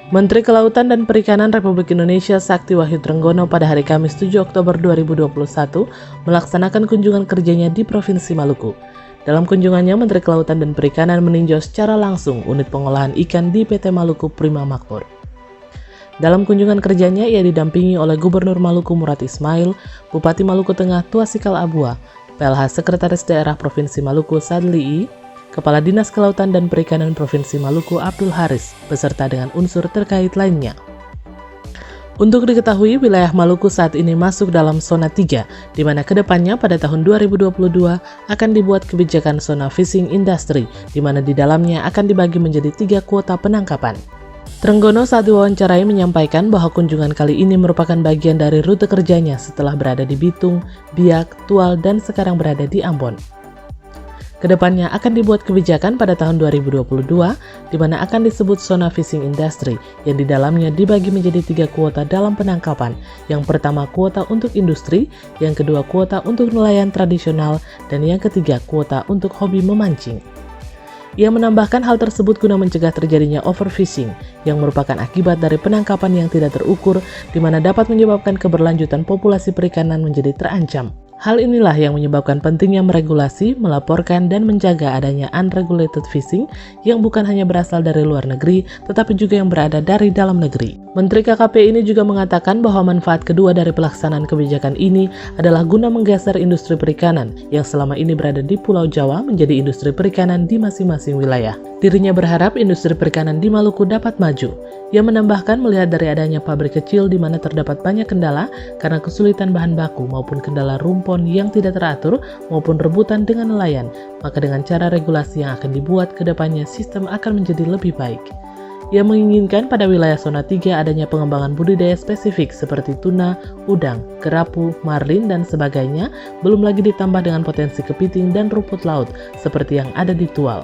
Menteri Kelautan dan Perikanan Republik Indonesia Sakti Wahyutrenggono pada hari Kamis 7 Oktober 2021 melaksanakan kunjungan kerjanya di Provinsi Maluku. Dalam kunjungannya, Menteri Kelautan dan Perikanan meninjau secara langsung unit pengolahan ikan di PT Maluku Prima Makmur. Dalam kunjungan kerjanya, ia didampingi oleh Gubernur Maluku Murad Ismail, Bupati Maluku Tengah Tuasikal Abua, PLH Sekretaris Daerah Provinsi Maluku Sadli, Kepala Dinas Kelautan dan Perikanan Provinsi Maluku Abdul Haris, beserta dengan unsur terkait lainnya. Untuk diketahui, wilayah Maluku saat ini masuk dalam zona 3, di mana kedepannya pada tahun 2022 akan dibuat kebijakan zona fishing industry, di mana di dalamnya akan dibagi menjadi 3 kuota penangkapan. Trenggono saat diwawancarai menyampaikan bahwa kunjungan kali ini merupakan bagian dari rute kerjanya setelah berada di Bitung, Biak, Tual, dan sekarang berada di Ambon. Kedepannya akan dibuat kebijakan pada tahun 2022, di mana akan disebut zona fishing industry, yang di dalamnya dibagi menjadi 3 kuota dalam penangkapan. Yang pertama kuota untuk industri, yang kedua kuota untuk nelayan tradisional, dan yang ketiga kuota untuk hobi memancing. Ia menambahkan hal tersebut guna mencegah terjadinya overfishing, yang merupakan akibat dari penangkapan yang tidak terukur, di mana dapat menyebabkan keberlanjutan populasi perikanan menjadi terancam. Hal inilah yang menyebabkan pentingnya meregulasi, melaporkan, dan menjaga adanya unregulated fishing yang bukan hanya berasal dari luar negeri, tetapi juga yang berada dari dalam negeri. Menteri KKP ini juga mengatakan bahwa manfaat kedua dari pelaksanaan kebijakan ini adalah guna menggeser industri perikanan yang selama ini berada di Pulau Jawa menjadi industri perikanan di masing-masing wilayah. Dirinya berharap industri perikanan di Maluku dapat maju. Ia menambahkan melihat dari adanya pabrik kecil di mana terdapat banyak kendala karena kesulitan bahan baku maupun kendala rumpon yang tidak teratur maupun rebutan dengan nelayan, maka dengan cara regulasi yang akan dibuat ke depannya sistem akan menjadi lebih baik. Ia menginginkan pada wilayah zona 3 adanya pengembangan budidaya spesifik seperti tuna, udang, kerapu, marlin, dan sebagainya, belum lagi ditambah dengan potensi kepiting dan rumput laut seperti yang ada di Tual.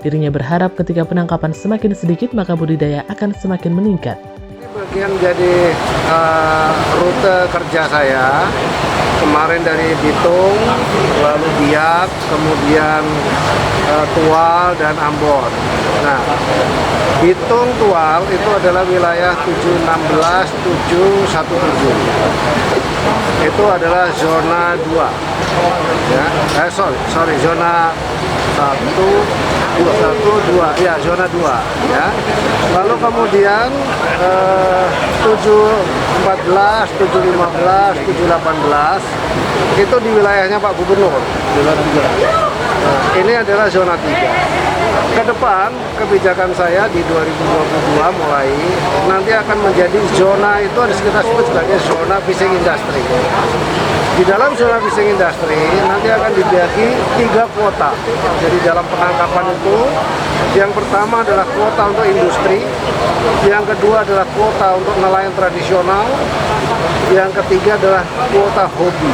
Dirinya berharap ketika penangkapan semakin sedikit maka budidaya akan semakin meningkat. Ini bagian jadi rute kerja saya. Kemarin dari Bitung, lalu Biak, kemudian Tual dan Ambon. Nah, Bitung Tual itu adalah wilayah 716 717. Itu adalah zona 2. Ya, zona 2, ya zona 2 ya. Lalu kemudian 714, 715, 718 itu di wilayahnya Pak Gubernur. Nah, ini adalah zona 3. Ke depan kebijakan saya di 2022 mulai nanti akan menjadi zona itu kita sebut sebagai zona fishing industry. Di dalam zona fishing industry nanti akan dibagi 3 kuota. Jadi dalam penangkapan itu yang pertama adalah kuota untuk industri, yang kedua adalah kuota untuk nelayan tradisional, yang ketiga adalah kuota hobi.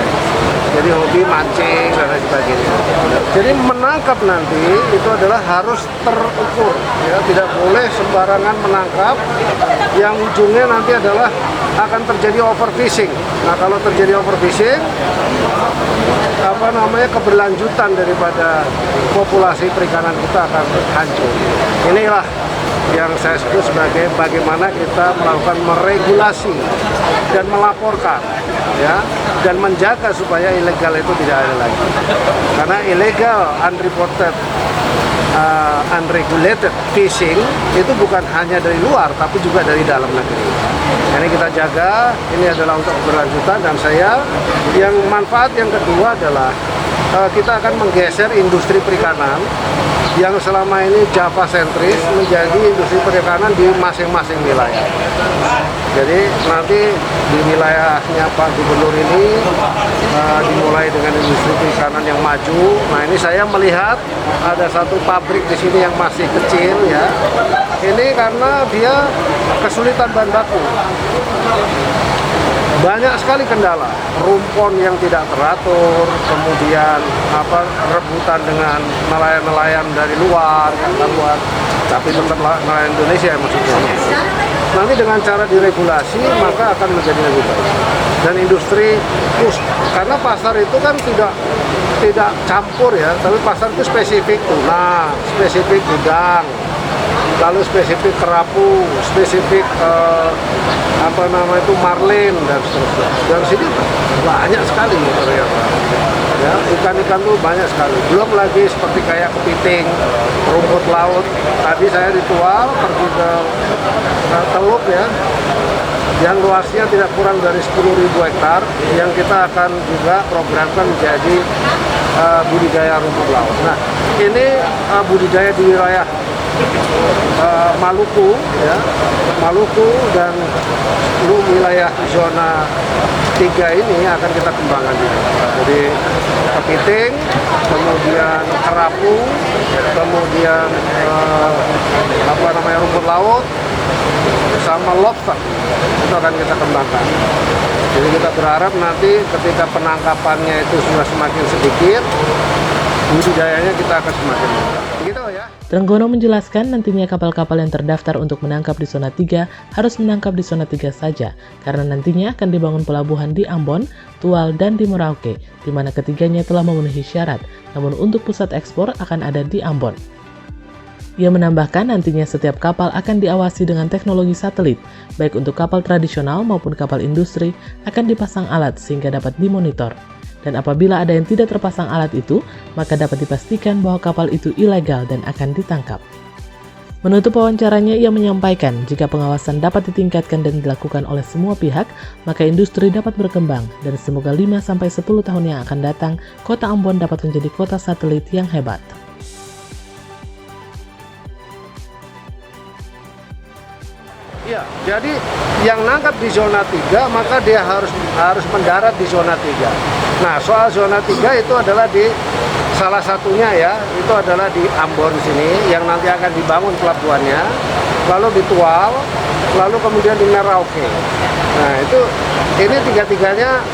Jadi hobi mancing dan lain sebagainya. Jadi menangkap nanti itu adalah harus terukur, ya, tidak boleh sembarangan menangkap. Yang ujungnya nanti adalah akan terjadi overfishing. Nah, kalau terjadi overfishing, keberlanjutan daripada populasi perikanan kita akan hancur. Inilah yang saya sebut sebagai bagaimana kita melakukan meregulasi dan melaporkan, ya, dan menjaga supaya ilegal itu tidak ada lagi. Karena ilegal, unreported, unregulated fishing itu bukan hanya dari luar, tapi juga dari dalam negeri. Ini kita jaga, ini adalah untuk keberlanjutan, dan yang manfaat yang kedua adalah kita akan menggeser industri perikanan yang selama ini Java sentris menjadi industri perikanan di masing-masing wilayah. Jadi nanti di wilayahnya Pak Gubernur ini dimulai dengan industri perikanan yang maju. Nah, ini saya melihat ada satu pabrik di sini yang masih kecil, ya. Ini karena dia kesulitan bahan baku. Banyak sekali kendala, rumpon yang tidak teratur, kemudian rebutan dengan nelayan-nelayan dari luar, tapi tetap nelayan Indonesia maksudnya. Nanti dengan cara diregulasi maka akan menjadi lebih baik. Dan industri karena pasar itu kan tidak campur, ya, tapi pasar itu spesifik tuna, spesifik udang, lalu spesifik kerapu, spesifik marlin dan seterusnya. Dari sini banyak sekali ternyata. Ya, ikan-ikan tuh banyak sekali. Belum lagi seperti kayak kepiting, rumput laut. Tadi saya ritual pergi ke Teluk ya, yang luasnya tidak kurang dari 10.000 hektar, yang kita akan juga programkan menjadi budidaya rumput laut. Nah, ini budidaya di wilayah Maluku, ya, Maluku dan seluruh wilayah zona 3 ini akan kita kembangkan juga. Jadi kepiting, kemudian kerapu, kemudian rumput laut, sama lobster itu akan kita kembangkan. Jadi kita berharap nanti ketika penangkapannya itu sudah semakin sedikit, budidayanya kita akan semakin mudah. Begitu ya. Trenggono menjelaskan nantinya kapal-kapal yang terdaftar untuk menangkap di zona 3 harus menangkap di zona 3 saja, karena nantinya akan dibangun pelabuhan di Ambon, Tual, dan di Merauke, di mana ketiganya telah memenuhi syarat, namun untuk pusat ekspor akan ada di Ambon. Ia menambahkan nantinya setiap kapal akan diawasi dengan teknologi satelit, baik untuk kapal tradisional maupun kapal industri akan dipasang alat sehingga dapat dimonitor. Dan apabila ada yang tidak terpasang alat itu, maka dapat dipastikan bahwa kapal itu ilegal dan akan ditangkap. Menutup wawancaranya, ia menyampaikan jika pengawasan dapat ditingkatkan dan dilakukan oleh semua pihak, maka industri dapat berkembang dan semoga 5-10 tahun yang akan datang, kota Ambon dapat menjadi kota satelit yang hebat. Ya, jadi yang nangkap di zona 3 maka dia harus mendarat di zona 3. Nah, soal zona 3 itu adalah di salah satunya ya, itu adalah di Ambon sini yang nanti akan dibangun pelabuhannya, lalu di Tual, lalu kemudian di Merauke. Nah, ini tiga-tiganya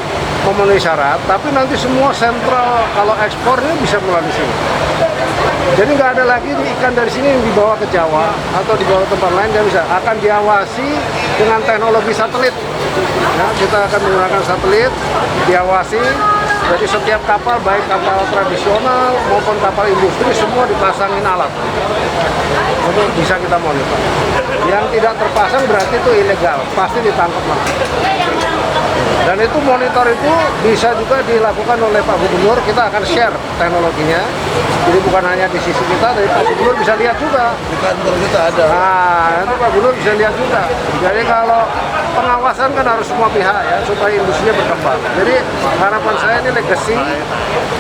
memenuhi syarat, tapi nanti semua sentral kalau ekspornya bisa melalui sini. Jadi nggak ada lagi ikan dari sini yang dibawa ke Jawa atau dibawa ke tempat lain, nggak bisa. Akan diawasi dengan teknologi satelit. Ya, kita akan menggunakan satelit, diawasi. Jadi setiap kapal, baik kapal tradisional maupun kapal industri, semua dipasangin alat untuk bisa kita monitor. Yang tidak terpasang berarti itu ilegal, pasti ditangkap langsung. Dan itu monitor itu bisa juga dilakukan oleh Pak Gubernur. Kita akan share teknologinya. Jadi bukan hanya di sisi kita, tapi Pak Gubernur bisa lihat juga. Di kantor kita ada. Nah, itu Pak Gubernur bisa lihat juga. Jadi kalau pengawasan kan harus semua pihak ya, supaya industrinya berkembang. Jadi harapan saya ini legacy,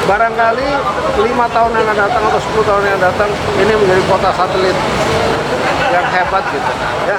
barangkali 5 tahun yang akan datang atau 10 tahun yang datang, ini menjadi kota satelit yang hebat gitu ya.